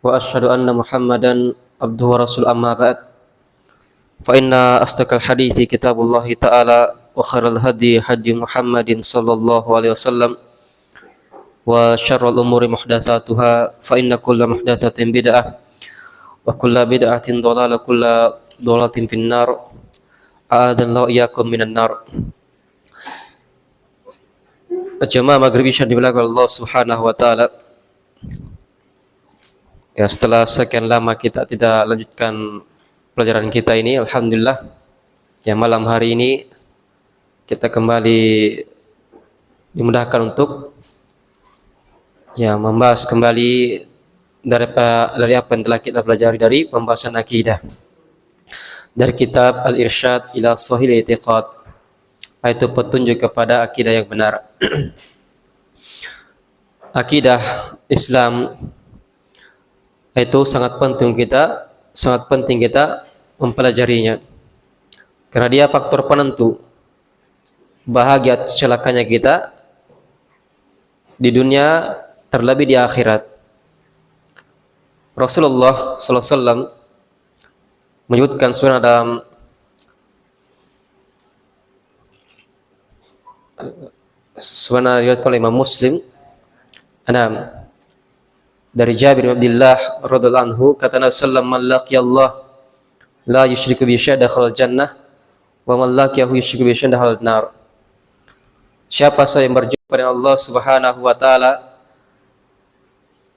وأشهد أن محمدا عبده ورسوله أما بعد فإن أصدق الحديث كتاب الله تعالى وخير الهدي هدي محمد صلى الله عليه وسلم وشر الأمور محدثاتها فإن كل محدثة بدعة وكل بدعة ضلالة كل ضلالة في النار أعاذنا الله إياكم من النار. Jemaah Maghrib Isya dimuliakan Allah Subhanahu wa taala. Ya, setelah sekian lama kita tidak lanjutkan pelajaran kita ini, alhamdulillah ya malam hari ini kita kembali dimudahkan untuk ya membahas kembali dari apa yang telah kita pelajari dari pembahasan akidah dari kitab Al-Irsyad ila Shahihil I'tiqad, yaitu petunjuk kepada akidah yang benar. Akidah Islam itu sangat penting kita mempelajarinya, karena dia faktor penentu bahagia atau celakanya kita di dunia terlebih di akhirat. Rasulullah sallallahu alaihi wasallam menyebutkan surah dalam sebenarnya riwayat oleh Imam Muslim, dari Jabir bin Abdullah radhiyallahu anhu, kata Nabi sallallahu alaihi wasallam, "Man laqiyallah la yusyriku bihi syai'an dakhala jannah wa man laqiyahu yusyriku bihi syai'an dakhala nar." Siapa saja yang berjumpa dengan Allah Subhanahu wa taala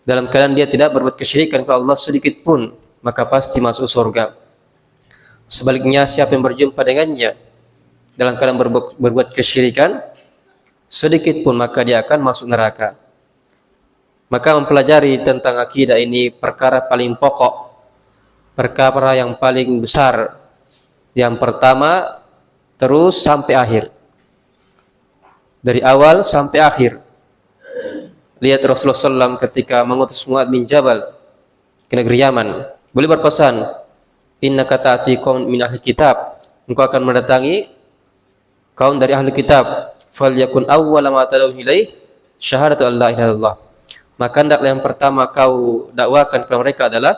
dalam keadaan dia tidak berbuat kesyirikan kepada Allah sedikit pun, maka pasti masuk surga. Sebaliknya, siapa yang berjumpa dengannya dalam keadaan berbuat kesyirikan sedikit pun, maka dia akan masuk neraka. Maka mempelajari tentang akidah ini perkara paling pokok, perkara yang paling besar, yang pertama terus sampai akhir, dari awal sampai akhir. Lihat Rasulullah SAW ketika mengutus Mu'adz bin Jabal ke negeri Yaman, beliau berpesan, "Innaka ta'ti qaum min ahli kitab," engkau akan mendatangi kaum dari ahli kitab, "falyakun awwala ma tad'uhum ilaih syahadatu an la ilaha illallah." Maka hendaklah yang pertama kau dakwakan kepada mereka adalah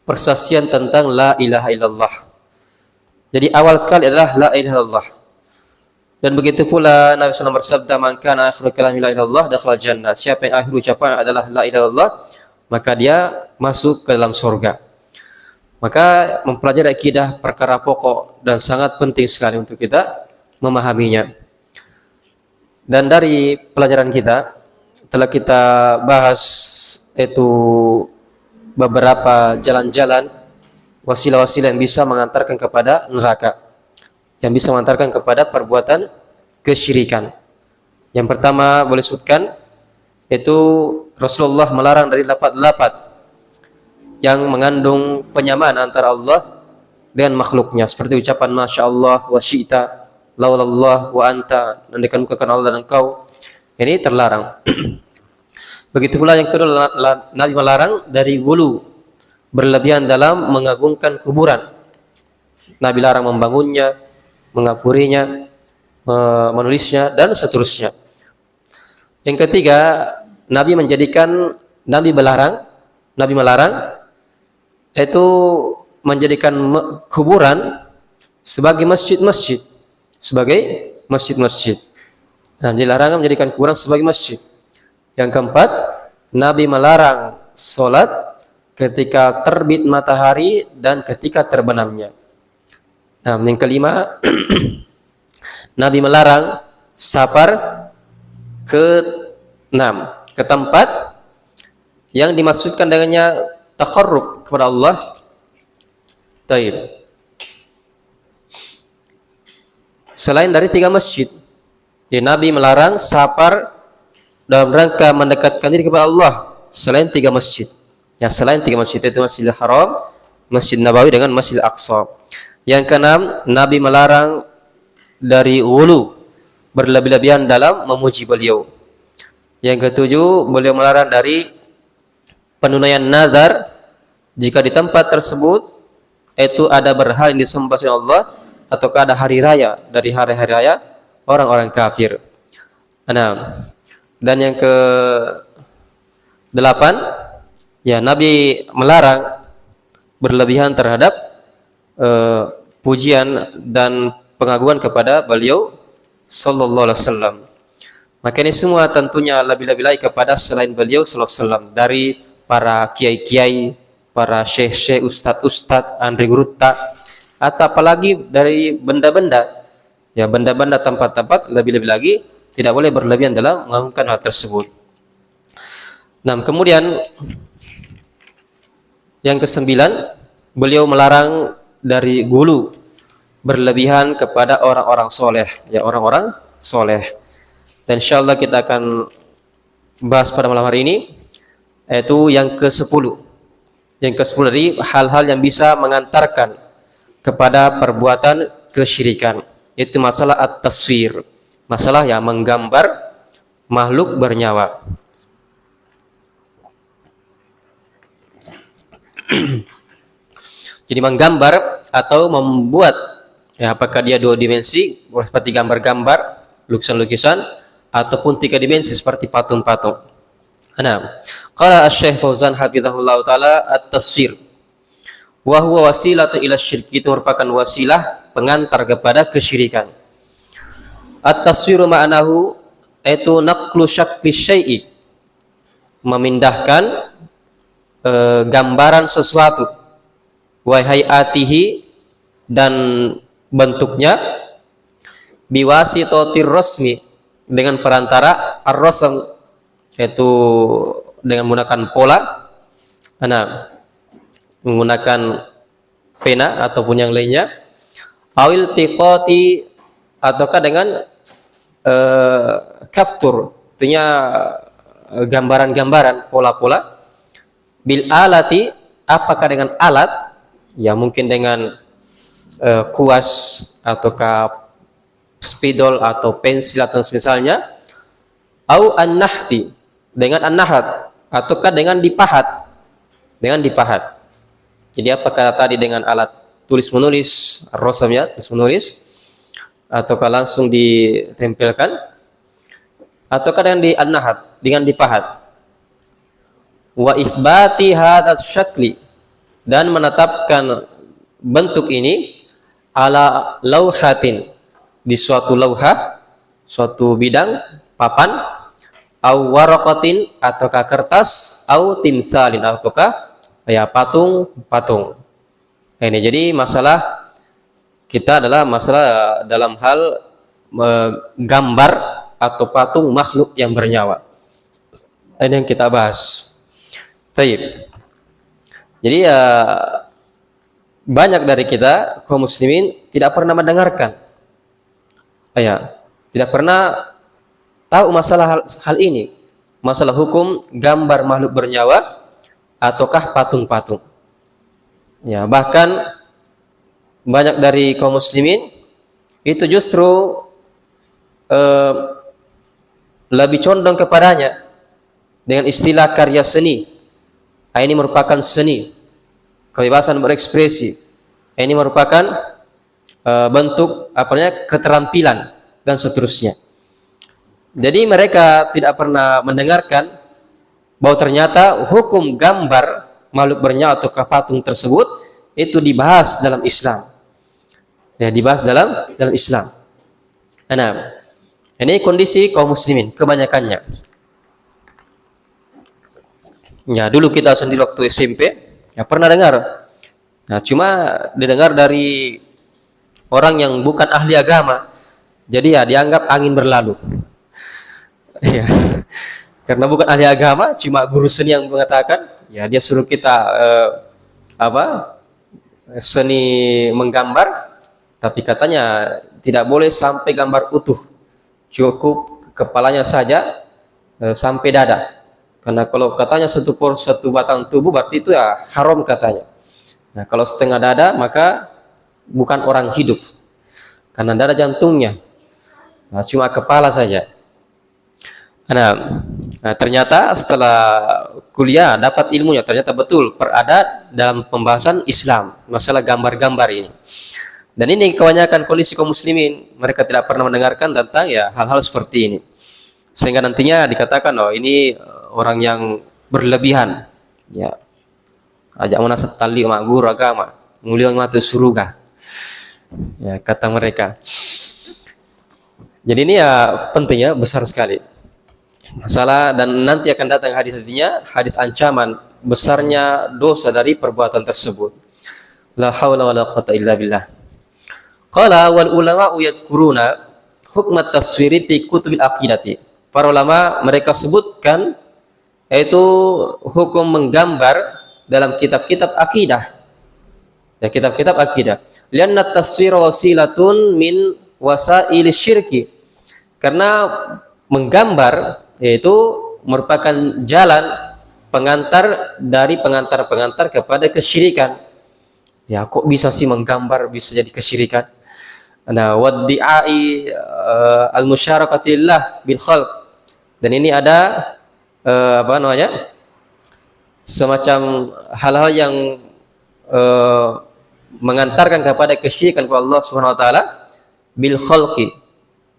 persaksian tentang la ilaha illallah. Jadi awal kali adalah la ilaha illallah. Dan begitu pula Nabi SAW bersabda, "Man kana akhiru kalami la ilaha illallah dakhala jannah." Siapa yang akhir ucapan adalah la ilaha illallah, maka dia masuk ke dalam surga. Maka mempelajari akidah perkara pokok dan sangat penting sekali untuk kita memahaminya. Dan dari pelajaran kita telah kita bahas itu beberapa jalan-jalan, wasilah-wasilah yang bisa mengantarkan kepada neraka, yang bisa mengantarkan kepada perbuatan kesyirikan. Yang pertama boleh sebutkan, yaitu Rasulullah melarang dari lapat-lapat yang mengandung penyamaan antara Allah dengan makhluknya, seperti ucapan Masya Allah wa syi'ta, laulallah wa anta, dan dikemukakan Allah dan engkau. Ini terlarang. Begitu pula yang kedua, Nabi melarang dari gulu, berlebihan dalam mengagungkan kuburan. Nabi larang membangunnya, mengapurinya, menulisnya, dan seterusnya. Yang ketiga, Nabi melarang itu menjadikan kuburan sebagai masjid-masjid, Nah, dilarang menjadikan kuburan sebagai masjid. Yang keempat, Nabi melarang sholat ketika terbit matahari dan ketika terbenamnya. Nah, yang kelima, Nabi melarang safar ke tempat yang dimaksudkan dengannya taqarrub kepada Allah. Taib. Selain dari 3 masjid, Nabi melarang safar dalam rangka mendekatkan diri kepada Allah selain 3 masjid. Ya, selain 3 masjid, itu Masjidil Haram, Masjid Nabawi dengan Masjid Aqsa. Yang keenam, Nabi melarang dari wulu, berlebih-lebihan dalam memuji beliau. Yang ketujuh, beliau melarang dari penunaian nazar jika di tempat tersebut itu ada berhala yang disembah oleh Allah, ataukah ada hari raya dari hari-hari raya orang-orang kafir. Dan yang ke 8, Ya, Nabi melarang berlebihan terhadap pujian dan pengagungan kepada beliau sallallahu alaihi wasallam. Maka ini semua tentunya lebih-lebih lagi kepada selain beliau sallallahu alaihi wasallam, dari para kiai-kiai, para syekh-syekh, ustadz-ustadz, Andri Gurutta, atau apalagi dari benda-benda, ya benda-benda tempat-tempat, lebih-lebih lagi tidak boleh berlebihan dalam mengagungkan hal tersebut. Nah, kemudian yang kesembilan, beliau melarang dari gulu, berlebihan kepada orang-orang soleh, ya orang-orang soleh. Dan insyaallah kita akan bahas pada malam hari ini, yaitu yang ke-10. Yang ke-10 dari hal-hal yang bisa mengantarkan kepada perbuatan kesyirikan, itu masalah at-taswir, masalah yang menggambar makhluk bernyawa. Jadi menggambar atau membuat, ya apakah dia 2 dimensi seperti gambar-gambar, lukisan-lukisan, ataupun 3 dimensi seperti patung-patung. Nah, qala Asy-Syaikh Fauzan hafizahullah taala, at-taswir wa huwa wasilatu ila syirk, itu merupakan wasilah pengantar kepada kesyirikan. At-taswiru ma'nahu, itu naqlu syakli syai'i, memindahkan gambaran sesuatu, wa hayatihi, dan bentuknya, biwasitatir rasmi, dengan perantara ar-rasm, yaitu dengan menggunakan pola, menggunakan pena ataupun yang lainnya, awil tiqati, ataukah dengan capture, artinya gambaran-gambaran, pola-pola, bil alati, apakah dengan alat, ya mungkin dengan kuas ataukah spidol atau pensil atau misalnya, au an-nahti, dengan an-nahat, ataukah dengan dipahat, Jadi apakah tadi dengan alat tulis menulis, rasam, ya tulis menulis, ataukah langsung ditempelkan, ataukah dengan di an-nahat, dengan dipahat. Wa isbati hadzal syakli, dan menetapkan bentuk ini ala lauhatin, di suatu lauhah, suatu bidang papan, au waraqatin, ataukah kertas, au timsalin, ataukah ya patung-patung. Ini jadi masalah kita adalah masalah dalam hal gambar atau patung makhluk yang bernyawa. Ini yang kita bahas. Baik. Jadi ya banyak dari kita kaum muslimin tidak pernah mendengarkan, tidak pernah tahu masalah hal ini, masalah hukum gambar makhluk bernyawa ataukah patung-patung. Ya, bahkan banyak dari kaum muslimin itu justru lebih condong kepadanya dengan istilah karya seni. Ini merupakan seni, kebebasan berekspresi. Ini merupakan bentuk keterampilan dan seterusnya. Jadi mereka tidak pernah mendengarkan bahwa ternyata hukum gambar makhluk bernyawa atau patung tersebut itu dibahas dalam Islam. Ya, dibahas dalam Islam. Nah, ini kondisi kaum muslimin kebanyakannya. Ya, dulu kita sendiri waktu SMP ya pernah dengar. Nah, cuma didengar dari orang yang bukan ahli agama. Jadi ya dianggap angin berlalu. Ya. Karena bukan ahli agama, cuma guru seni yang mengatakan, ya dia suruh kita seni menggambar, tapi katanya tidak boleh sampai gambar utuh. Cukup kepalanya saja sampai dada. Karena kalau katanya satu batang tubuh berarti itu ya haram katanya. Nah, kalau setengah dada maka bukan orang hidup. Karena dada jantungnya. Nah, cuma kepala saja. Nah, ternyata setelah kuliah dapat ilmunya, ternyata betul berada dalam pembahasan Islam masalah gambar-gambar ini. Dan ini kebanyakan kondisi kaum muslimin, mereka tidak pernah mendengarkan tentang ya hal-hal seperti ini. Sehingga nantinya dikatakan, oh ini orang yang berlebihan Ya, ajak mana setali mak guru agama, nguliang matu surga. Ya, kata mereka. Jadi ini ya pentingnya besar sekali. Masalah dan nanti akan datang hadis-hadisnya, hadis ancaman besarnya dosa dari perbuatan tersebut. La haula wala quwata illa billah. Qala wal ulama yadhkuruna hukmat taswiri fi kutubil aqidati. Para ulama mereka sebutkan yaitu hukum menggambar dalam kitab-kitab akidah. Ya, kitab-kitab akidah. Lianna taswir wasilatun min wasail syirki. Karena menggambar yaitu merupakan jalan pengantar dari pengantar-pengantar kepada kesyirikan. Ya, kok bisa sih menggambar bisa jadi kesyirikan? Nah, waddi'ai al-musyarakatiillah bil khalq. Dan ini ada apa namanya? Semacam hal-hal yang mengantarkan kepada kesyirikan kepada Allah Subhanahu wa taala bil khalqi.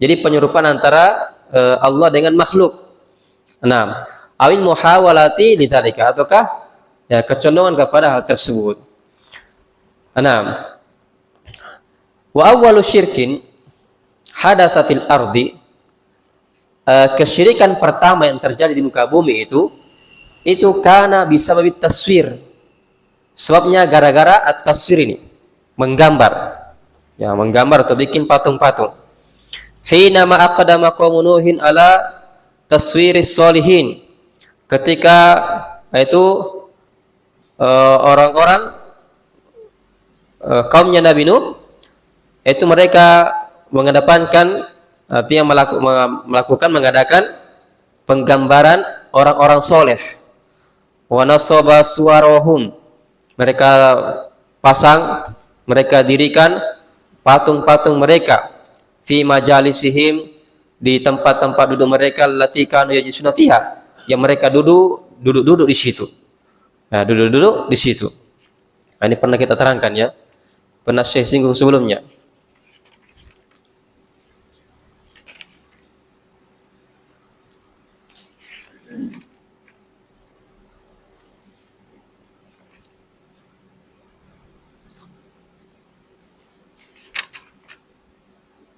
Jadi penyerupaan antara Allah dengan makhluk. Nah, awil muhawalati lidzalika ataukah ya kecondongan kepada hal tersebut. Nah, wa awwalu syirkin hadatsa fil ardi, kesyirikan pertama yang terjadi di muka bumi itu karena bisa babit taswir. Sebabnya gara-gara at-taswir ini, menggambar. Ya, menggambar atau bikin patung-patung. Hina ma aqdama qaumun nuhin ala taswiris solihin. Ketika itu orang-orang kaumnya Nabi Nuh itu mereka mengedepankan artinya mengadakan penggambaran orang-orang soleh. Wa nasaba suwarahum. Mereka pasang, mereka dirikan patung-patung mereka fi majalisihim, di tempat-tempat duduk mereka, allati kanu yajlisuna fiha, yang mereka duduk di situ. Nah, duduk di situ. Nah, ini pernah kita terangkan ya. Pernah saya singgung sebelumnya.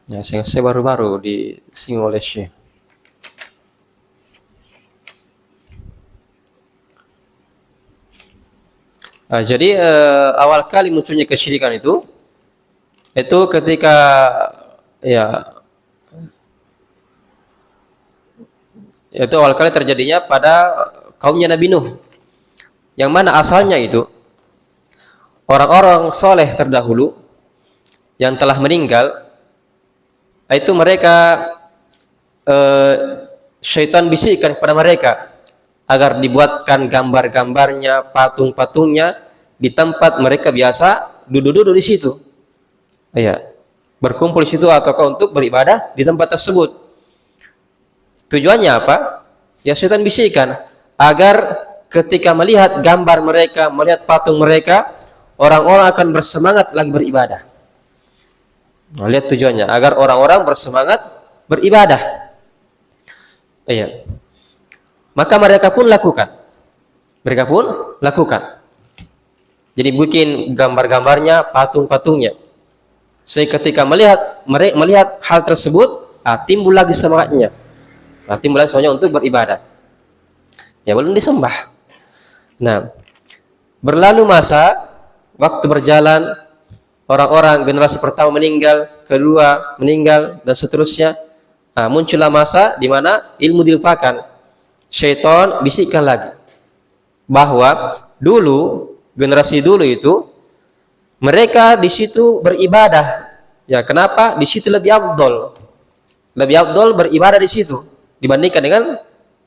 Ya, saya baru-baru disinggung oleh Syekh. Jadi awal kali munculnya kesyirikan itu ketika ya itu awal kali terjadinya pada kaumnya Nabi Nuh, yang mana asalnya itu orang-orang soleh terdahulu yang telah meninggal. Itu mereka syaitan bisikkan kepada mereka agar dibuatkan gambar-gambarnya, patung-patungnya di tempat mereka biasa duduk-duduk di situ. Ya, berkumpul di situ ataukah untuk beribadah di tempat tersebut. Tujuannya apa? Ya, syaitan bisikkan agar ketika melihat gambar mereka, melihat patung mereka, orang-orang akan bersemangat lagi beribadah. Nah, lihat tujuannya agar orang-orang bersemangat beribadah. Iya. Maka mereka pun lakukan. Jadi bikin gambar-gambarnya, patung-patungnya. Sehingga ketika melihat hal tersebut, timbul lagi semangatnya. Timbul lagi semangatnya untuk beribadah. Ya, belum disembah. Nah, berlalu masa, waktu berjalan, orang-orang generasi pertama meninggal, kedua meninggal, dan seterusnya. Muncullah masa di mana ilmu dilupakan. Syaitan bisikkan lagi bahwa dulu, generasi dulu itu mereka di situ beribadah. Ya, kenapa? Di situ lebih afdol. Lebih afdol beribadah di situ dibandingkan dengan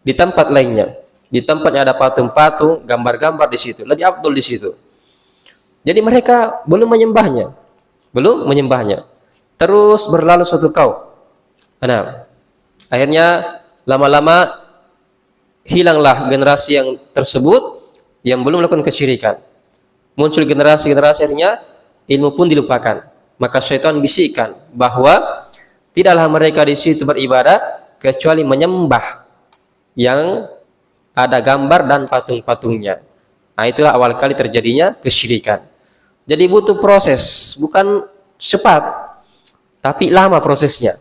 di tempat lainnya. Di tempatnya ada patung-patung, gambar-gambar di situ, lebih afdol di situ. Jadi mereka belum menyembahnya. Terus berlalu suatu kaum. Nah, akhirnya lama-lama hilanglah generasi yang tersebut yang belum melakukan kesyirikan. Muncul generasi-generasi, akhirnya ilmu pun dilupakan. Maka syaitan bisikkan bahwa tidaklah mereka di situ beribadah kecuali menyembah yang ada gambar dan patung-patungnya. Nah, itulah awal kali terjadinya kesyirikan. Jadi butuh proses, bukan cepat, tapi lama prosesnya.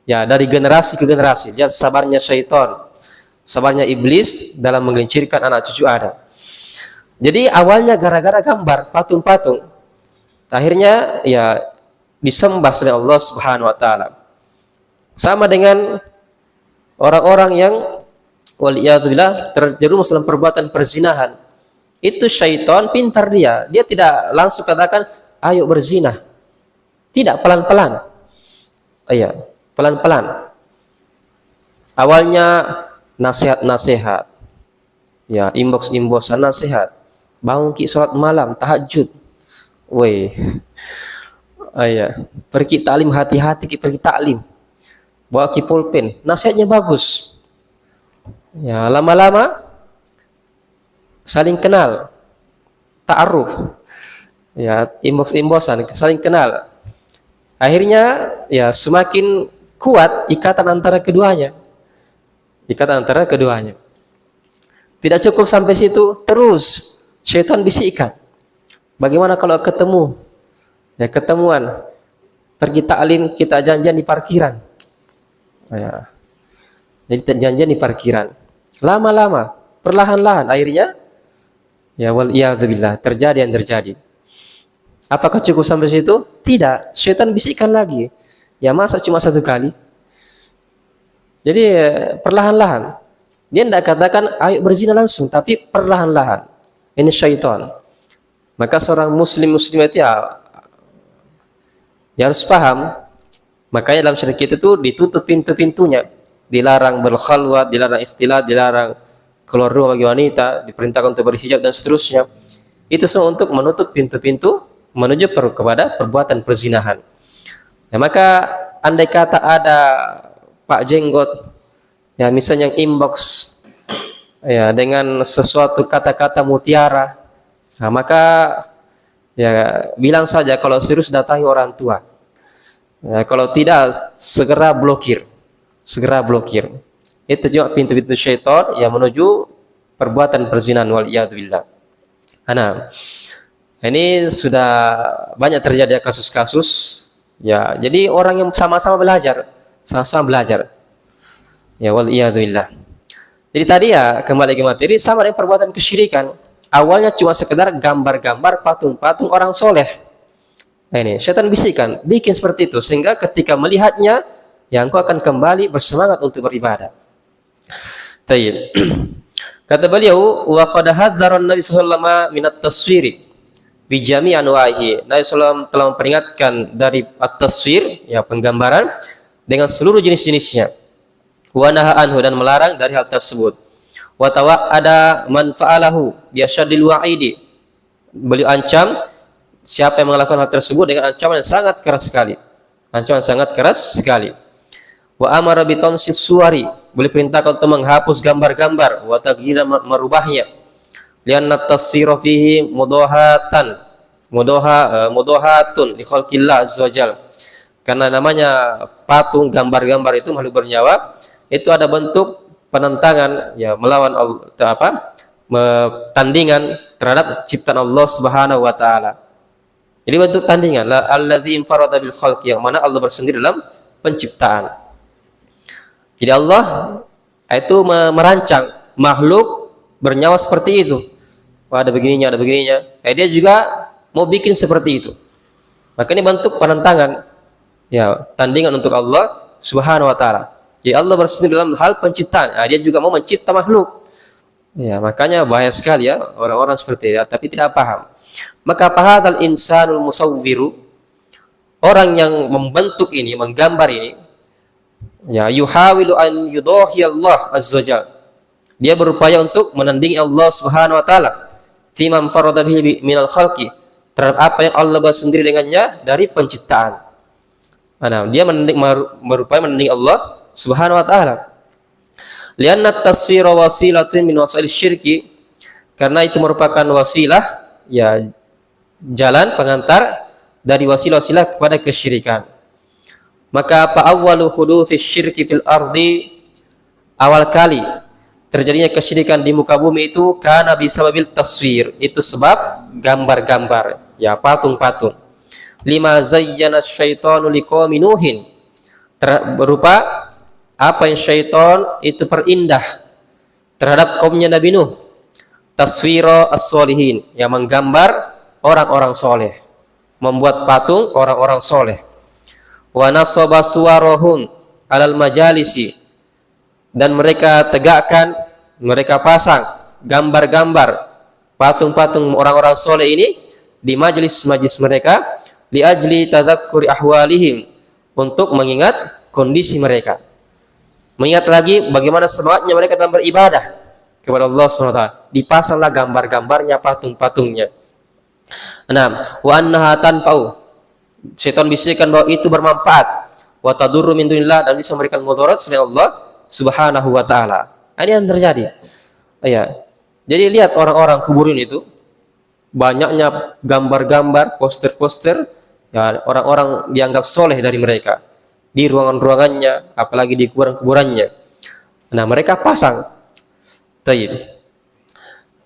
Ya, dari generasi ke generasi. Lihat sabarnya syaitan, sabarnya iblis dalam menggelincirkan anak cucu Adam. Jadi awalnya gara-gara gambar patung-patung, akhirnya ya disembah oleh Allah Subhanahu wa taala. Sama dengan orang-orang yang waliyadzubillah terjerumus dalam perbuatan perzinahan. Itu syaitan pintar dia. Dia tidak langsung katakan ayo berzina. Tidak, pelan-pelan. Iya, pelan-pelan. Awalnya nasihat-nasihat. Ya, imbos-imbosan nasihat. Bangun ki sholat malam, tahajud. Weh. Iya, pergi taklim hati-hati ki pergi taklim. Bawa ki pulpen. Nasihatnya bagus. Ya, lama-lama saling kenal, ta'aruf, ya, imbos-imbosan, saling kenal. Akhirnya ya semakin kuat ikatan antara keduanya. Ikatan antara keduanya. Tidak cukup sampai situ, terus syaitan bisikkan. Bagaimana kalau ketemu? Ya, ketemuan. Pergi taklim, kita janjian di parkiran. Ya. Jadi janjian di parkiran. Lama-lama, perlahan-lahan akhirnya ya waliyadzubillah terjadi yang terjadi. Apakah cukup sampai situ? Tidak. Syaitan bisikkan lagi. Ya masa cuma satu kali? Jadi perlahan-lahan. Dia tidak katakan ayo berzina langsung, tapi perlahan-lahan. Ini syaitan. Maka seorang muslim-muslimat ya harus paham. Makanya dalam syariat kita itu ditutup pintu-pintunya. Dilarang berkhalwat, dilarang ikhtilat, dilarang keluar rumah bagi wanita, diperintahkan untuk berhijab dan seterusnya. Itu semua untuk menutup pintu-pintu menuju kepada perbuatan perzinahan. Ya, maka andai kata ada Pak Jenggot, ya misalnya yang inbox, ya dengan sesuatu kata-kata mutiara, nah, maka ya bilang saja kalau serius datangi orang tua. Ya, kalau tidak segera blokir, segera blokir. Itu juga pintu-pintu syaitan yang menuju perbuatan perzinahan waliyadzubillah. Nah, ini sudah banyak terjadi kasus-kasus. Ya, jadi orang yang sama-sama belajar, sama-sama belajar. Ya waliyadzubillah. Jadi tadi ya kembali ke materi sama dengan perbuatan kesyirikan. Awalnya cuma sekedar gambar-gambar patung-patung orang soleh. Nah, ini syaitan bisikan, bikin seperti itu sehingga ketika melihatnya, ya engkau akan kembali bersemangat untuk beribadah. Tayyib. Kata beliau, wa qad hadzara Nabi sallallahu alaihi wasallam min at-taswiri bi jami' anwa'ihi. Nabi sallallahu telah memperingatkan dari at-taswir, ya penggambaran dengan seluruh jenis-jenisnya. Wa naha anhu dan melarang dari hal tersebut. Wa tawa'ada man fa'alahu bi asyaddil wa'idi. Beliau ancam siapa yang melakukan hal tersebut dengan ancaman yang sangat keras sekali. Ancaman sangat keras sekali. Wa amara bi tamsis suwari, boleh perintahkan untuk menghapus gambar-gambar, wa taghyira merubahnya. Lianna tasira fihi mudahatun li khalqillah azza wajal. Karena namanya patung gambar-gambar itu makhluk bernyawa, itu ada bentuk penentangan ya melawan tandingan terhadap ciptaan Allah Subhanahu wa taala. Jadi bentuk tandingan allazi infarada bil khalqi, yang mana Allah bersendiri dalam penciptaan. Jadi Allah itu merancang makhluk bernyawa seperti itu. Wah, ada begininya, ada begininya. Dia juga mau bikin seperti itu. Maka ini bentuk penentangan, ya tandingan untuk Allah Subhanahu wa taala. Jadi Allah bersendiri dalam hal penciptaan. Dia juga mau mencipta makhluk. Ya, makanya bahaya sekali ya orang-orang seperti itu, tapi tidak paham. Maka fahadzal insanul musawwiru, orang yang membentuk ini, menggambar ini, ya yuhawilu an yudahi Allah azza wajalla, dia berupaya untuk menandingi Allah Subhanahu wa taala fi man farada bihi minal khalqi, terhadap apa yang Allah bersendiri dengannya dari penciptaan. Nah, dia berupaya menandingi Allah Subhanahu wa taala. Lianna at-taswira wasilatun min wasail syirki, karena itu merupakan wasilah, ya jalan pengantar dari wasilah-wasilah kepada kesyirikan. Maka fa awwalu hudutsi syirki fil ardi, awal kali terjadinya kesyirikan di muka bumi itu karena bisababil taswir, itu sebab gambar-gambar, ya patung-patung. Lima zayyana syaitanu liqaumin nuhin, berupa apa yang syaitan itu perindah terhadap kaumnya Nabi Nuh. Taswira as-solihin, yang menggambar orang-orang soleh, membuat patung orang-orang soleh. Wa nasaba suwarahum alal majalisi, dan mereka tegakkan, mereka pasang gambar-gambar patung-patung orang-orang soleh ini di majelis-majelis mereka, li ajli tadzakkuri ahwalihim, untuk mengingat kondisi mereka, mengingat lagi bagaimana semangatnya mereka dalam beribadah kepada Allah SWT. Dipasanglah gambar-gambarnya, patung-patungnya. Nah, wa annaha tanfa'u, syaitan bisikan bahwa itu bermanfaat, wa tadurru min dunillah, dan bisa memberikan mudarat selain Allah Subhanahu wa taala. Ini yang terjadi. Ya. Jadi lihat orang-orang kuburin itu, banyaknya gambar-gambar, poster-poster, ya, orang-orang dianggap soleh dari mereka di ruangan-ruangannya, apalagi di kuburan-kuburannya. Nah, mereka pasang. Taib.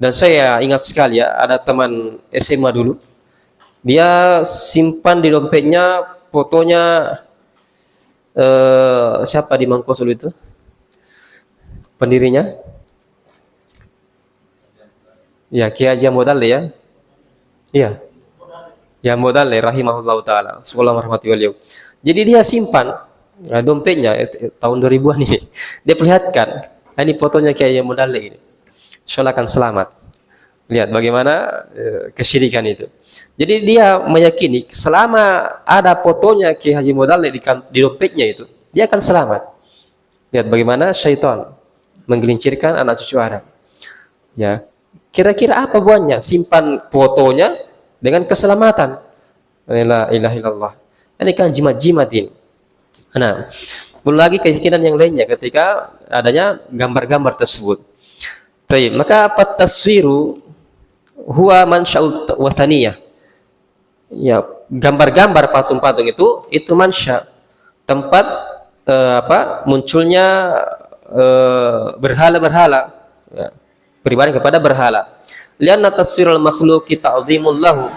Dan saya ingat sekali ya, ada teman SMA dulu, dia simpan di dompetnya fotonya siapa di Mangkos dulu itu, pendirinya, ya Kiai Haji Modal ya, iya, ya Modal rahimahullah taala, semoga merahmati beliau. Jadi dia simpan dompetnya tahun 2000-an ini, dia perlihatkan, ini fotonya Kiai Modal ini, insyaallah akan selamat. Lihat bagaimana kesyirikan itu. Jadi dia meyakini selama ada fotonya Kiai Haji Modal di dompetnya itu, dia akan selamat. Lihat bagaimana syaitan menggelincirkan anak cucu Adam. Ya, kira-kira apa buahnya? Simpan fotonya dengan keselamatan. La ilaha illallah. Ini kan jimat-jimat ini. Nah, belum lagi keyakinan yang lainnya ketika adanya gambar-gambar tersebut. Baik, maka at-taswiru huwa mansya'ul wathaniyah. Ya, gambar-gambar patung-patung itu mansya, tempat munculnya berhala-berhala, ya, beribadah kepada berhala. Lianna taswirul makhluqi ta'dhimul lahu,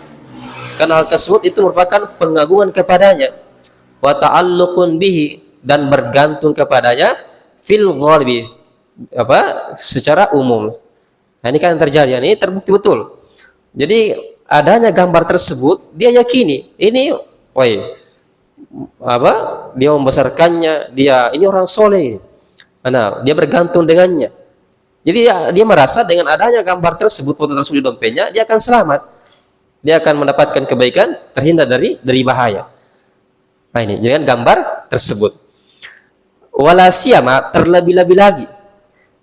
karena hal tersebut itu merupakan pengagungan kepadanya, wa ta'alluqun bihi, dan bergantung kepadanya, fil ghalibi, secara umum. Nah, ini kan yang terjadi, ini terbukti betul. Jadi adanya gambar tersebut, dia yakini ini, dia membesarkannya, ini orang soleh. Nah, dia bergantung dengannya. Jadi dia merasa dengan adanya gambar tersebut, foto tersebut di dompetnya, dia akan selamat. Dia akan mendapatkan kebaikan, terhindar dari bahaya. Nah, ini dengan gambar tersebut. Wala siyama, terlebih-lebih lagi,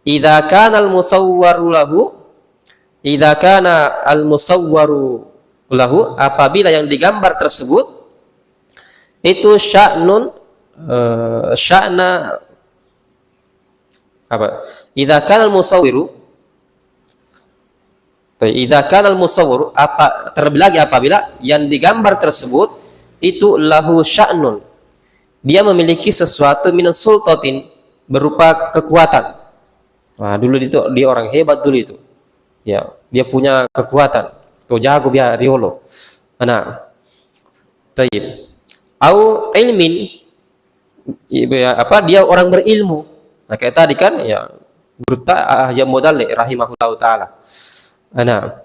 idza kana al-musawwaru lahu, apabila yang digambar tersebut itu sya'na idza kana al-musawwiru, terlebih lagi apabila yang digambar tersebut itu lahu sya'nun, dia memiliki sesuatu minas sultatin, berupa kekuatan. Nah, dulu itu dia orang hebat dulu itu. Ya, dia punya kekuatan. Tuh jago dia riolo. Nah, tayyib. Au ilmin, dia orang berilmu. Nah, kayak tadi kan ya Haji Modal rahimahullahu taala. Nah,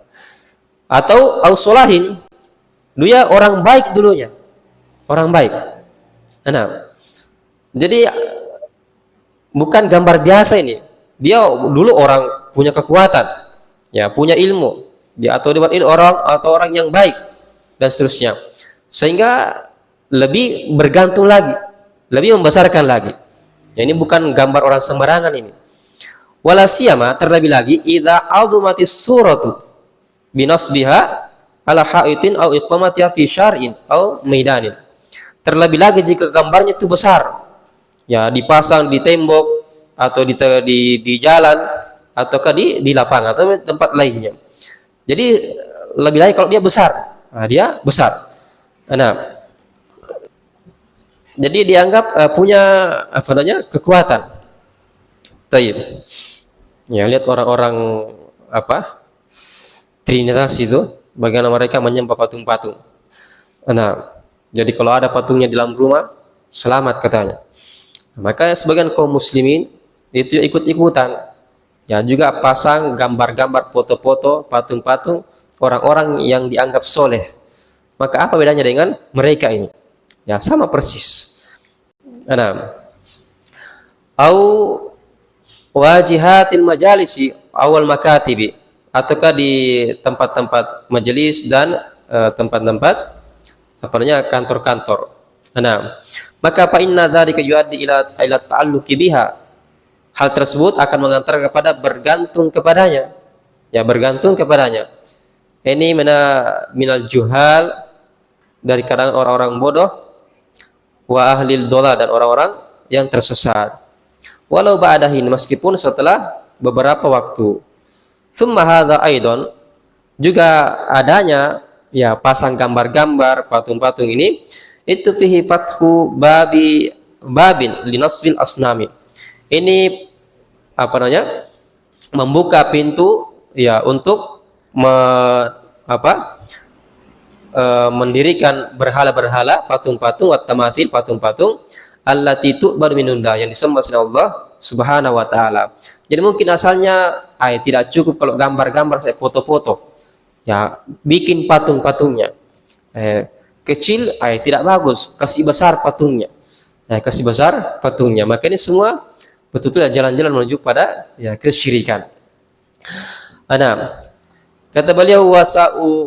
atau au solahin, dia orang baik dulunya. Orang baik. Nah, jadi bukan gambar biasa ini. Dia dulu orang punya kekuatan, ya punya ilmu, dia atau orang yang baik dan seterusnya, sehingga lebih bergantung lagi, lebih membesarkan lagi. Ya, ini bukan gambar orang sembarangan ini. Wala siyama, terlebih lagi idza adumatis suratu binasbiha ala haitin au iqamatiha fi syar'in au maidanin. Terlebih lagi jika gambarnya itu besar, ya dipasang di tembok atau di jalan, ataukah di lapangan atau tempat lainnya. Jadi lebih baik kalau dia besar. Nah, dia besar. Nah, jadi dianggap punya kekuatan. Taib. Ya, lihat orang-orang apa? Trinitas itu, bagaimana mereka menyembah patung-patung. Nah, jadi kalau ada patungnya di dalam rumah, selamat katanya. Maka sebagian kaum muslimin itu ikut-ikutan. Ya, juga pasang gambar-gambar, foto-foto, patung-patung orang-orang yang dianggap soleh. Maka apa bedanya dengan mereka ini? Ya, sama persis. Nah, au wajihatil majalisi awal makatibi, ataukah di tempat-tempat majelis dan tempat-tempat apa namanya kantor-kantor. Nah, maka fa inna dzalika yuaddi ila ta'alluqi biha. Hal tersebut akan mengantar kepada bergantung kepadanya. Ya, bergantung kepadanya. Ini minal juhal, dari kalangan orang-orang bodoh, wa ahlil dola, dan orang-orang yang tersesat. Walau ba'dahin, meskipun setelah beberapa waktu. Tsumma hadza aidon, juga adanya ya pasang gambar-gambar, patung-patung ini, itu fihi fathu babin linasbil asnami. Ini apa namanya? Membuka pintu ya untuk mendirikan berhala-berhala, patung-patung, at-tamathil, patung-patung, allati tu'bar minullah, yang disembah oleh Allah Subhanahu wa taala. Jadi mungkin asalnya tidak cukup kalau gambar-gambar, saya foto-foto. Ya, bikin patung-patungnya. Kecil tidak bagus, kasih besar patungnya. Kasih besar patungnya. Maka ini semua betul-betul jalan-jalan menuju pada ya kesyirikan. Nah, kata beliau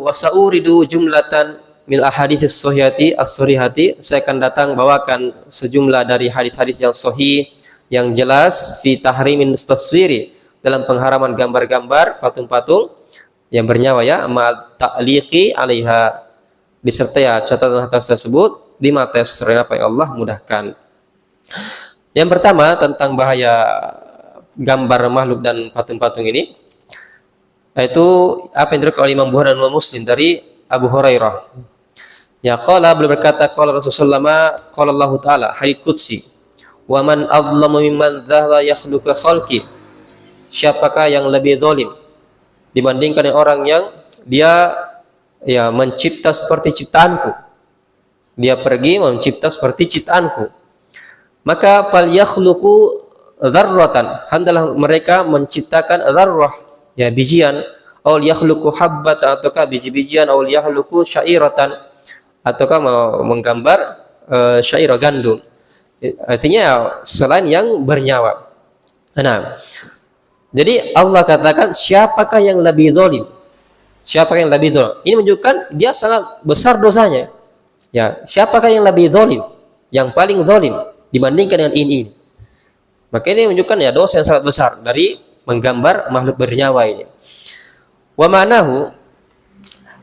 wasauridu jumlatan mil ahadits sahihati as-sarihati, saya akan datang bawakan sejumlah dari hadis-hadis yang sahih yang jelas fi tahrimin taswiri, dalam pengharaman gambar-gambar, patung-patung yang bernyawa, ya, ma ta'liqi 'alaiha, disertai catatan atas tersebut, lima tes apa yang Allah mudahkan. Yang pertama tentang bahaya gambar makhluk dan patung-patung ini, yaitu apa yang diriwayatkan oleh Imam Bukhari dan Muslim dari Abu Hurairah. Ya, qala, beliau berkata, qala Rasulullah, qala Allah taala, hadits qudsi, wa man adlamu mimman dhahaba yakhluqu khalqi, siapakah yang lebih zalim dibandingkan orang yang dia ya mencipta seperti ciptaanku, dia pergi mencipta seperti ciptaanku. Maka fal yakhluqu dzarratan, hendaklah mereka menciptakan dzarrah, ya bijian, aw yakhluqu habbatan, ataukah biji-bijian, aw yakhluqu syairatan, ataukah menggambar syair, gandum. Artinya selain yang bernyawa. Nah, jadi Allah katakan siapakah yang lebih zalim? Siapakah yang lebih zalim? Ini menunjukkan dia sangat besar dosanya. Ya, siapakah yang lebih zalim? Yang paling zalim dibandingkan dengan ini. Maka ini menunjukkan ya dosa yang sangat besar dari menggambar makhluk bernyawa ini. Wa ma'nahu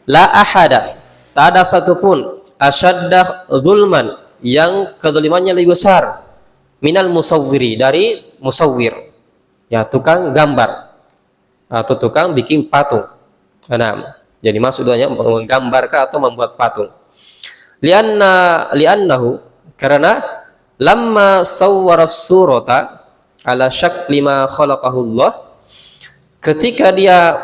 la ahada, tak ada satupun asyaddah zulman, yang kezalimannya lebih besar, minal musawwiri, dari musawwir, ya tukang gambar atau tukang bikin patung. Nah, jadi maksudnya menggambarkan atau membuat patung. Li'annahu, karena lamma sawwara surata ala syakli ma khalaqahu Allah, ketika dia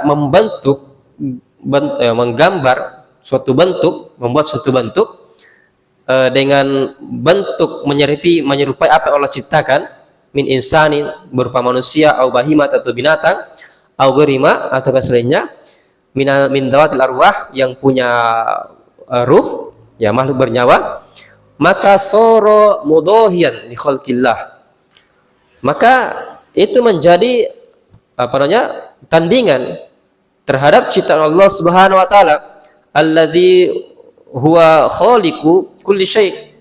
menggambar suatu bentuk, membuat suatu bentuk dengan bentuk menyerupai apa yang Allah ciptakan, min insanin, berupa manusia, au bahimat, atau binatang, au gharima, atau selainnya, min dawatil arwah, yang punya ruh, ya makhluk bernyawa, maka soro mudohian li khalqillah, maka itu menjadi tandingan terhadap ciptaan Allah Subhanahu wa taala, alladzi huwa khaliqu kulli syai',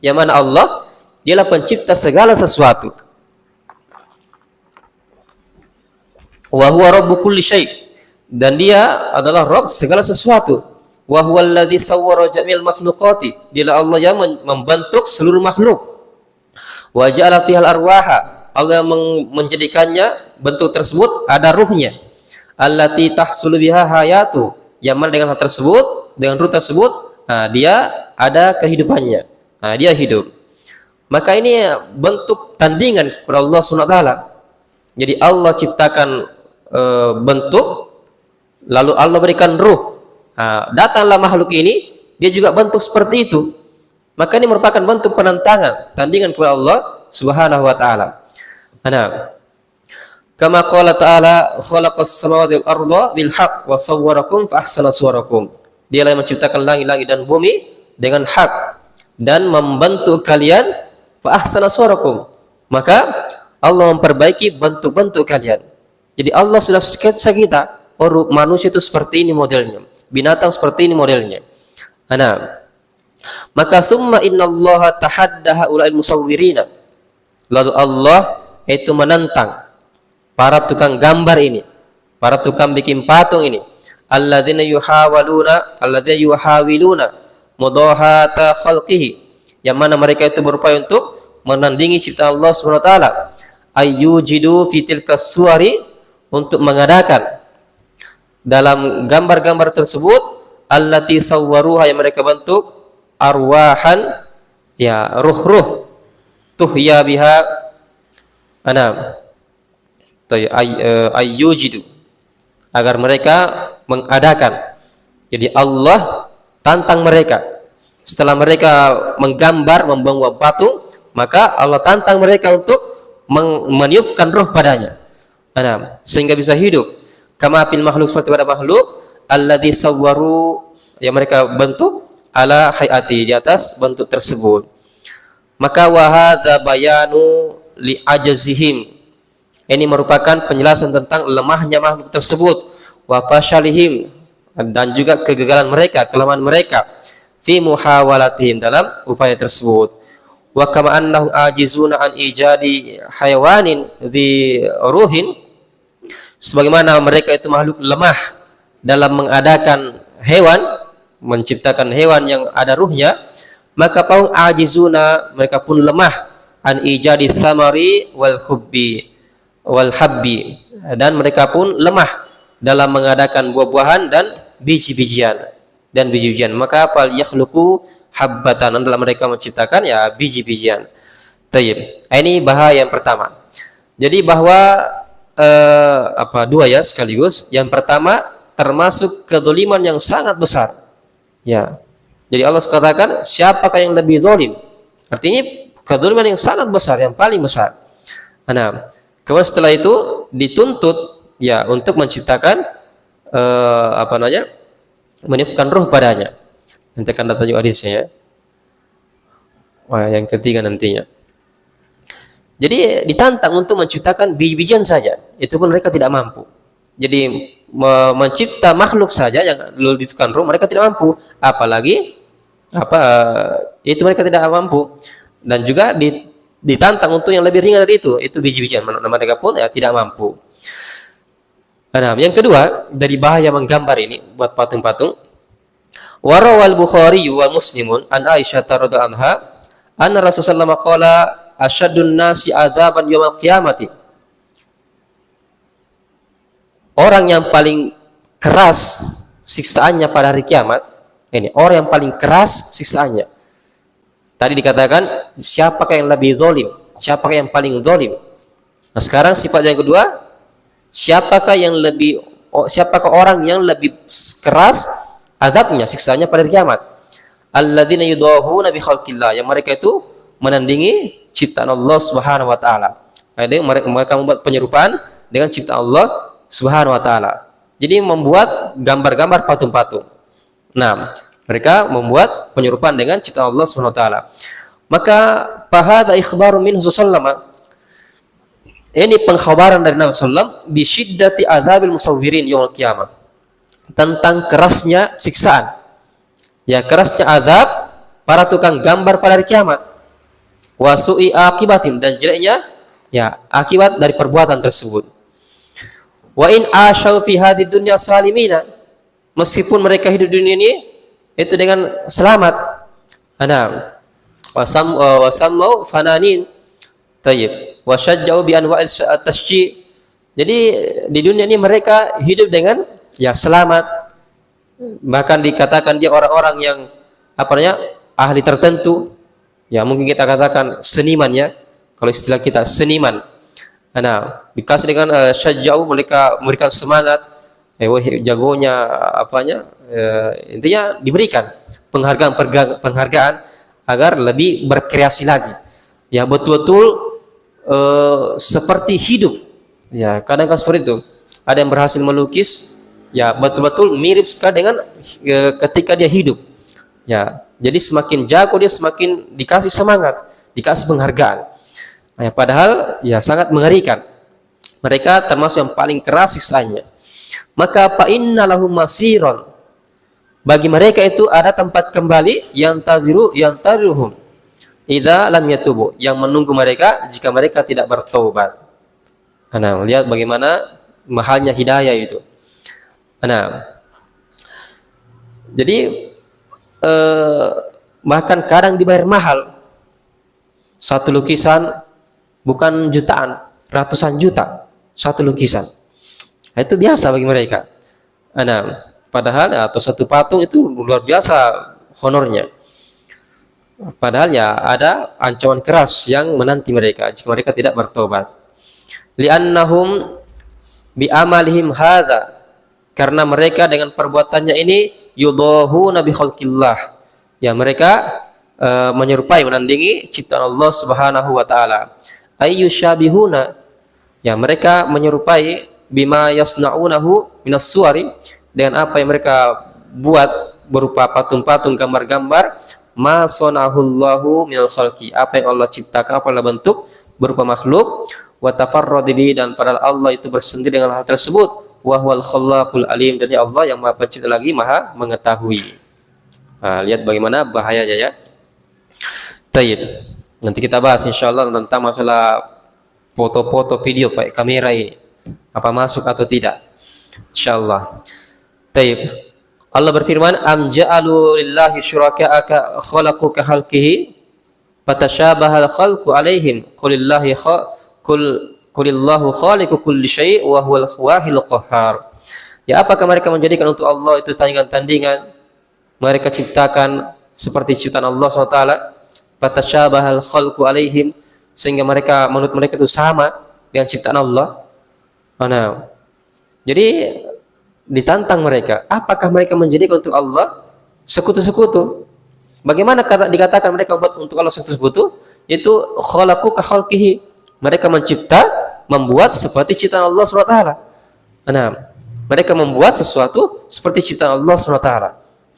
yang mana Allah dialah pencipta segala sesuatu, wa huwa rabbu kulli syai', dan dia adalah Rabb segala sesuatu, wa huwa alladzi sawwara jami'al makhluqati, dialah Allah yang membentuk seluruh makhluk, wa ja'ala fihal arwaha, Allah yang menjadikannya bentuk tersebut ada ruhnya, allati tahsulu biha hayatu, yang mana dengan hal tersebut, dengan ruh tersebut, dia ada kehidupannya, dia hidup. Maka ini bentuk tandingan kepada Allah SWT. Jadi Allah ciptakan bentuk, lalu Allah berikan ruh. Datanglah makhluk ini, dia juga bentuk seperti itu. Maka ini merupakan bentuk penentangan, tandingan kepada Allah Subhanahu wa taala. Nah, kama qala ta'ala khalaqas samawati wal arda bil haqq wa sawwarakum fa ahsana suwarakum. Dialah yang menciptakan langit-langit dan bumi dengan hak dan membentuk kalian fa ahsana suwarakum. Maka Allah memperbaiki bentuk-bentuk kalian. Jadi Allah sudah sketsa kita, manusia itu seperti ini modelnya, binatang seperti ini modelnya. Nah, maka summa innallaha tahadda haula'il musawwirina. Lalu Allah itu menantang para tukang gambar ini, para tukang bikin patung ini. Alladzina yuhawiluna mudahata khalqihi. Yang mana mereka itu berupaya untuk menandingi ciptaan Allah Subhanahu wa taala. Ayyujidu fi tilka suwari, untuk mengadakan dalam gambar-gambar tersebut allati sawwaruha, yang mereka bentuk arwahan, ya ruh-ruh, tuhya biha ayyujidu, agar mereka mengadakan. Jadi Allah tantang mereka setelah mereka menggambar, membangun patung, maka Allah tantang mereka untuk meniupkan roh padanya, sehingga bisa hidup. Kama fil makhluk, seperti pada makhluk alladzi sawwaru, yang mereka bentuk ala hayati, di atas bentuk tersebut. Maka wahada bayanu li ajazihim, ini merupakan penjelasan tentang lemahnya makhluk tersebut, wa fashalihim, dan juga kegagalan mereka, kelemahan mereka, fi muhawalatihim, dalam upaya tersebut. Wa kama annahum ajizuna an ijadi hayawanin di ruhin, sebagaimana mereka itu makhluk lemah dalam mengadakan hewan, menciptakan hewan yang ada ruhnya, maka paung ajizuna, mereka pun lemah an ijadi thamari wal habbi, dan mereka pun lemah dalam mengadakan buah-buahan dan biji-bijian. Maka fal yakhluqu habbatan, dalam mereka menciptakan ya biji-bijian. Tayyib. Ini bahaya yang pertama. Jadi bahwa dua ya sekaligus. Yang pertama termasuk kedzaliman yang sangat besar. Ya. Jadi Allah katakan siapakah yang lebih zalim? Artinya kedzaliman yang sangat besar, yang paling besar. Nah, kemudian setelah itu dituntut ya untuk menciptakan meniupkan roh padanya. Nanti akan datang juga hadisnya ya. Wah, yang ketiga nantinya. Jadi ditantang untuk menciptakan biji-bijian saja, itu pun mereka tidak mampu. Jadi mencipta makhluk saja yang dibutuhkan roh, mereka tidak mampu, apalagi itu mereka tidak mampu. Dan juga ditantang untuk yang lebih ringan dari itu biji-bijian, mereka pun ya tidak mampu. Nah, yang kedua dari bahaya menggambar ini buat patung-patung, warawal Bukhari wa Muslimun an Aisyah radhiyallahu anha anna Rasulullah qala asyadun nasi adzaban yaumil qiyamati, orang yang paling keras siksaannya pada hari kiamat, ini orang yang paling keras siksaannya. Tadi dikatakan siapakah yang lebih zalim, siapakah yang paling zalim. Nah, sekarang sifat yang kedua, siapakah orang yang lebih keras azabnya, siksaannya pada hari kiamat. Alladzina yudahuna bi khalqillah, yang mereka itu menandingi ciptaan Allah Subhanahu wa taala. Jadi mereka membuat penyerupaan dengan ciptaan Allah Subhanahu wa taala. Jadi membuat gambar-gambar patung-patung. Nah, mereka membuat penyerupaan dengan ciptaan Allah Subhanahu wa taala. Maka fahadha ikhbarun minhu sallallahu, ini pengkhabaran dari Nabi sallallahu bi syiddati azabil musawwirin yaumil qiyamah, tentang kerasnya siksaan, ya kerasnya azab para tukang gambar pada hari kiamat, wa su'i akibatim, dan jeleknya ya akibat dari perbuatan tersebut. Wa in asyau fi hadid dunya salimina, meskipun mereka hidup di dunia ini itu dengan selamat. Ana wasamau fananin tayyib wa syajja'u bi anwa'il tashji'. Jadi di dunia ini mereka hidup dengan ya selamat. Bahkan dikatakan dia orang-orang yang ahli tertentu. Ya mungkin kita katakan seniman ya. Kalau istilah kita seniman. Nah, dikasih dengan syaja'u, mereka memberikan semangat, wah jagonya apanya, intinya diberikan penghargaan agar lebih berkreasi lagi. Ya betul-betul seperti hidup. Ya kadang kan seperti itu. Ada yang berhasil melukis, ya betul-betul mirip sekali dengan ketika dia hidup. Ya, jadi semakin jago dia semakin dikasih semangat, dikasih penghargaan. Nah, padahal ya sangat mengerikan. Mereka termasuk yang paling keras siksanya. Maka fa inna lahum masiron. Bagi mereka itu ada tempat kembali yang tadiruhum idza lam yatubu, yang menunggu mereka jika mereka tidak bertobat. Nah, lihat bagaimana mahalnya hidayah itu. Nah, jadi bahkan kadang dibayar mahal. Satu lukisan bukan jutaan, ratusan juta satu lukisan. Nah, itu biasa bagi mereka. Nah, padahal atau satu patung itu luar biasa honornya. Padahal ya ada ancaman keras yang menanti mereka jika mereka tidak bertobat. Li'annahum bi'amalihim hadza, karena mereka dengan perbuatannya ini yudahuna bi khalqillah, ya mereka menyerupai, menandingi ciptaan Allah Subhanahu wa taala. Ayyushabihuna, ya mereka menyerupai bima yasna'unahu minas suwari, dengan apa yang mereka buat berupa patung-patung, gambar-gambar, ma sanahullahu minal khalqi, apa yang Allah ciptakan, apa bentuk berupa makhluk, wa taqarrada bihi, dan padahal Allah itu bersendiri dengan hal tersebut, wa huwal khallaqul alim, dan ya Allah yang Maha Pencipta lagi Maha mengetahui. Nah, lihat bagaimana bahayanya ya. Tayyib. Nanti kita bahas insyaallah tentang masalah foto-foto video pakai kamera ini, apa masuk atau tidak insyaallah. Tayyib. Allah berfirman, am ja'alu lillahi syuraka'a khalaqu ka khalqihi fatashabahal khalqu alaihim qulillahu khaliqu kulli syai' wa huwal wahidul qahhar. Ya apakah mereka menjadikan untuk Allah itu tandingan-tandingan, mereka ciptakan seperti ciptaan Allah SWT, fatashabahal khalqu alaihim, sehingga mereka menurut mereka itu sama dengan ciptaan Allah. Nah, jadi ditantang mereka, apakah mereka menjadikan untuk Allah sekutu-sekutu? Bagaimana dikatakan mereka membuat untuk Allah sekutu-sekutu? Itu khalaqu ka khalqihi, mereka mencipta, membuat seperti ciptaan Allah SWT. Nah, mereka membuat sesuatu seperti ciptaan Allah SWT.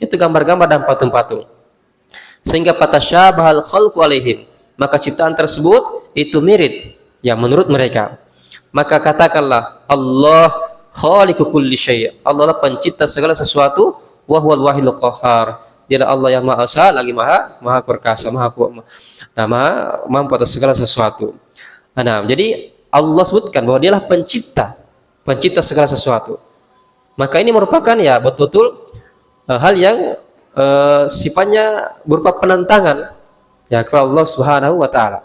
Itu gambar-gambar dan patung-patung. Sehingga fatasyabahal khalqu alaihim, maka ciptaan tersebut itu mirip ya menurut mereka. Maka katakanlah, Allah khaliqu kulli syai', Allah lah pencipta segala sesuatu, wa huwal wahidul qahhar, dialah Allah yang Maha Esa lagi Maha perkasa, Maha mampu atas segala sesuatu. Nah, jadi Allah sebutkan bahwa dialah pencipta segala sesuatu. Maka ini merupakan ya betul-betul hal yang sifatnya berupa penentangan ya kepada Allah Subhanahu wa taala.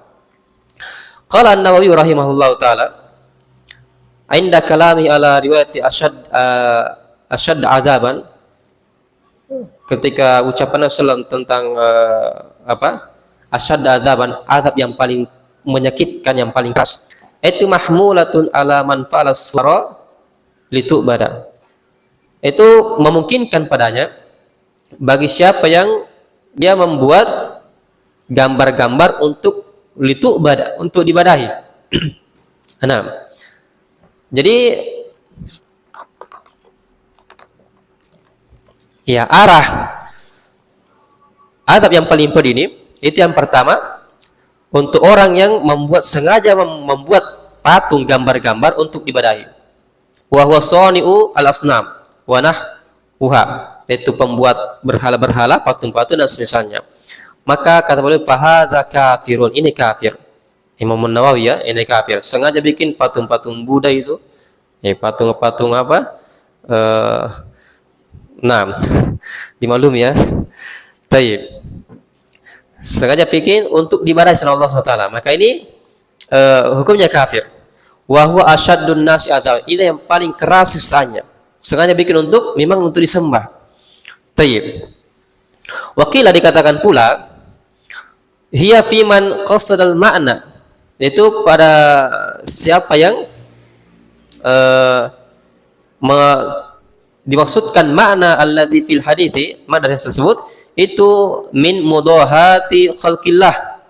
Qala An-Nawawi rahimahullahu taala, inda kalami ala riwayati asyad adaban, ketika ucapan Rasulullah tentang asyad adaban, adab yang paling menyakitkan, yang paling keras, itu mahmulatun ala man fa'ala sara litubada, itu memungkinkan padanya bagi siapa yang dia membuat gambar-gambar untuk litubada, untuk dibadahi. Nah, jadi ya arah adab yang paling pedih ini, itu yang pertama untuk orang yang sengaja membuat patung, gambar-gambar untuk dibadahi. Wa huwa sani'u al-asnam wa nahwuha, yaitu pembuat berhala-berhala, patung-patung dan semisalnya. Maka kata beliau, fahadza kafirun, ini kafir. Imam Nawawi ya, ini kafir. Sengaja bikin patung-patung Buddha itu, patung-patung apa? Nah, dimaklum ya. Tayyib. Sengaja bikin untuk dibadahi oleh Allah SWT. Maka ini hukumnya kafir. Wa huwa asyaddun nasi adab, ini yang paling keras siksanya. Sengaja bikin memang untuk disembah. Tayyib. Wakila dikatakan pula, hiya fiman qasadal ma'na, Itu pada siapa yang dimaksudkan makna alladzi fil hadithi, makna hadis tersebut itu min mudahati khalqillah,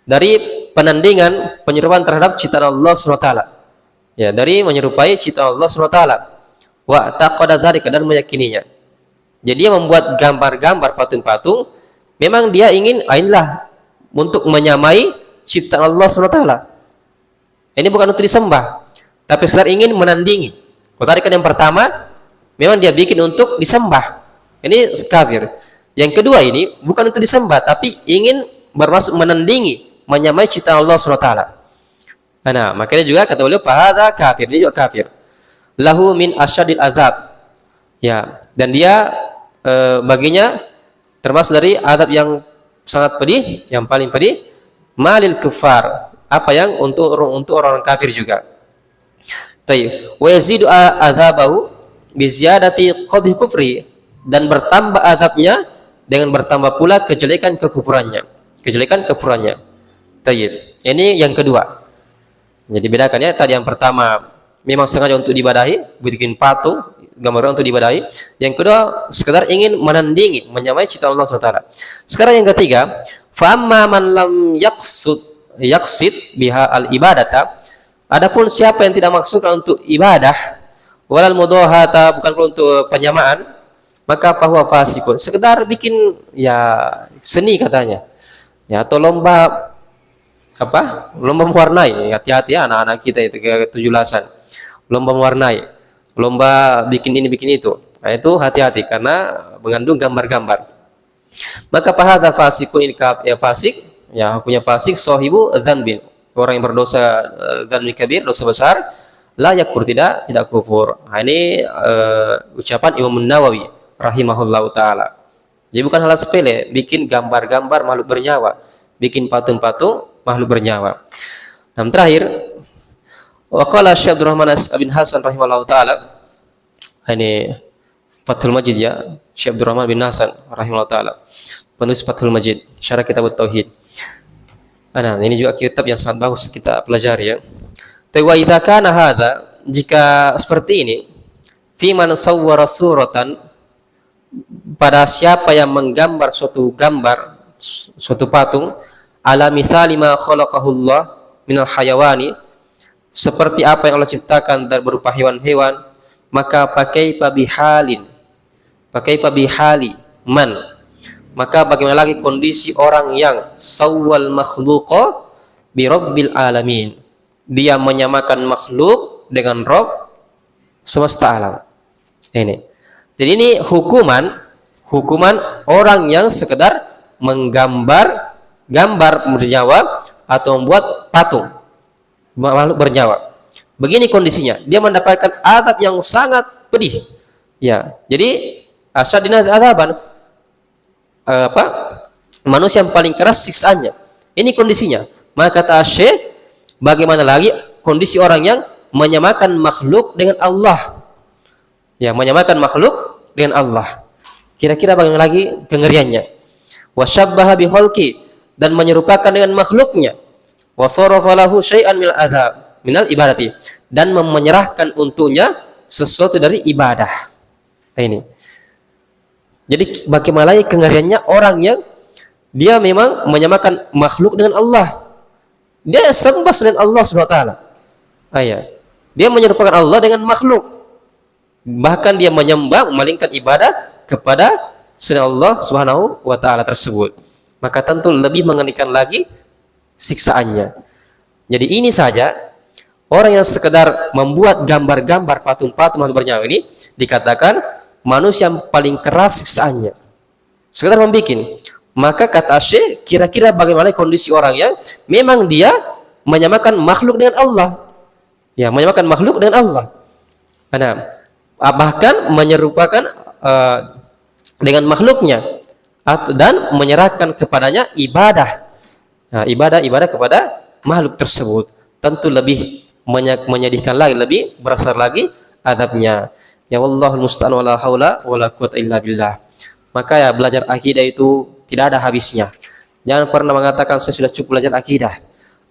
dari penandingan penyerupan terhadap ciptaan Allah SWT. Ya, dari menyerupai ciptaan Allah SWT. Wa taqada dzalika, dan meyakininya. Jadi dia membuat gambar-gambar patung-patung, memang dia ingin inilah untuk menyamai ciptaan Allah SWT. Ini bukan untuk disembah, tapi sekedar ingin menandingi. Kalau tadi kan yang pertama memang dia bikin untuk disembah, ini kafir. Yang kedua ini bukan untuk disembah, tapi ingin bermaksud menandingi, menyamai ciptaan Allah SWT. Nah, makanya juga kata beliau fahadza kafir, dia juga kafir. Lahu min asyadil azab. Ya, dan dia baginya termasuk dari azab yang sangat pedih, yang paling pedih, malil kufar, apa yang untuk orang-orang kafir juga. Tayyib. Wa yazidu azabahu bi ziyadati qabih kufri, dan bertambah azabnya dengan bertambah pula kejelekan kekufurannya. Kejelekan kekufurannya. Tayyib. Ini yang kedua. Jadi bedakan ya, tadi yang pertama memang sengaja untuk diibadahi, bikin patung, gambar untuk diibadahi. Yang kedua sekedar ingin menandingi, menyamai ciptaan Allah SWT. Sekarang yang ketiga, fa amma man lam yaqsid biha al ibadata, adapun siapa yang tidak maksudkan untuk ibadah, walal mudahata, bukan untuk penyamaan, maka fahuwa fasikun, sekedar bikin ya seni katanya, ya, atau lomba apa, lomba mewarnai. Hati-hati ya anak-anak kita itu ke 17-an, lomba mewarnai, lomba bikin ini bikin itu. Nah, itu hati-hati karena mengandung gambar-gambar. Maka fahadza fasikun, ini ya fasik, ya hukumnya fasik, sahibu dzanbin, orang yang berdosa, dzanbi kabir, dosa besar, la yakfur, tidak kufur. Nah, ini ucapan Imam Nawawi rahimahullahu taala. Jadi bukan hal sepele bikin gambar-gambar makhluk bernyawa, bikin patung-patung makhluk bernyawa. Nah, terakhir, wa qala Syekh Abdul Rahman bin Hasan rahimahullahu taala, ini Fathul Majid ya, Syekh Abdul Rahman bin Hasan rahimahullahu taala, penulis Fathul Majid, syarah kitab Tauhid. Nah, ini juga kitab yang sangat bagus kita pelajari ya. Wa idza kana hadza, jika seperti ini, fi man sawwara suratan, pada siapa yang menggambar suatu gambar, suatu patung, ala mithali ma khalaqahullah minal hayawani, seperti apa yang Allah ciptakan dari berupa hewan-hewan, maka pakai pabihalin, man, maka bagaimana lagi kondisi orang yang sawwal makhluqa bi rabbil alamin, dia menyamakan makhluk dengan Rabb semesta alam. Ini. Jadi ini hukuman orang yang sekedar menggambar bernyawa atau membuat patung makhluk bernyawa. Begini kondisinya, dia mendapatkan azab yang sangat pedih. Ya, jadi asyadina azaban, manusia yang paling keras siksaannya. Ini kondisinya. Maka kata Syekh, bagaimana lagi kondisi orang yang menyamakan makhluk dengan Allah? Ya, menyamakan makhluk dengan Allah. Kira-kira bagaimana lagi kengeriannya? Wasyabbaha bi khalqi, dan menyerupakan dengan makhluknya. Wa sarafa lahu syai'an minal ibadati, dan menyerahkan untuknya sesuatu dari ibadah. Nah, ini. Jadi bagaimana lagi kengeriannya orang yang dia memang menyamakan makhluk dengan Allah. Dia sembah selain Allah SWT. Dia menyerupakan Allah dengan makhluk. Bahkan dia menyembah, memalingkan ibadah kepada selain Allah Subhanahu wa taala tersebut. Maka tentu lebih mengerikan lagi siksaannya. Jadi ini saja orang yang sekedar membuat gambar-gambar patung-patung makhluk bernyawa ini dikatakan manusia yang paling keras siksaannya. Sekedar membikin. Maka kata Syekh, kira-kira bagaimana kondisi orang yang memang dia menyamakan makhluk dengan Allah. Ya, menyamakan makhluk dengan Allah. Nah, bahkan menyerupakan dengan makhluknya dan menyerahkan kepadanya ibadah. Nah, ibadah kepada makhluk tersebut tentu lebih menyedihkan lagi, lebih besar lagi adabnya. Ya wallahul musta'an wala haula wala quwwata illa billah. Maka ya belajar akidah itu tidak ada habisnya. Jangan pernah mengatakan saya sudah cukup belajar akidah.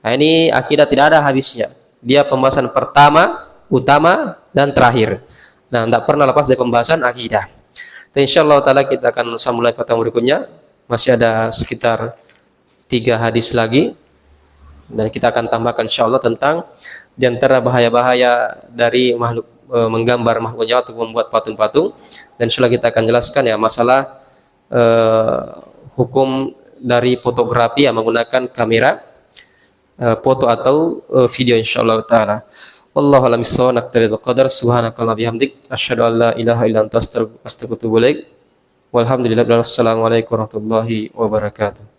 Nah, ini akidah tidak ada habisnya. Dia pembahasan pertama, utama, dan terakhir. Nah, tidak pernah lepas dari pembahasan akidah. Dan insyaallah ta'ala kita akan sambung lagi pertemuan berikutnya. Masih ada sekitar 3 hadis lagi. Dan kita akan tambahkan insyaallah tentang di antara bahaya-bahaya dari makhluk menggambar makhluk nyawa atau membuat patung-patung. Dan insyaallah kita akan jelaskan ya masalah hukum dari fotografi yang menggunakan kamera foto atau video insyaallah taala. Wallahu a'lam bishawab. Naqtaril qadar subhanakallahumma bihamdik asyhadu an la ilaha illa anta astaghfiruka wa atubu ilaik. Walhamdulillah. Wassalamualaikum warahmatullahi wabarakatuh.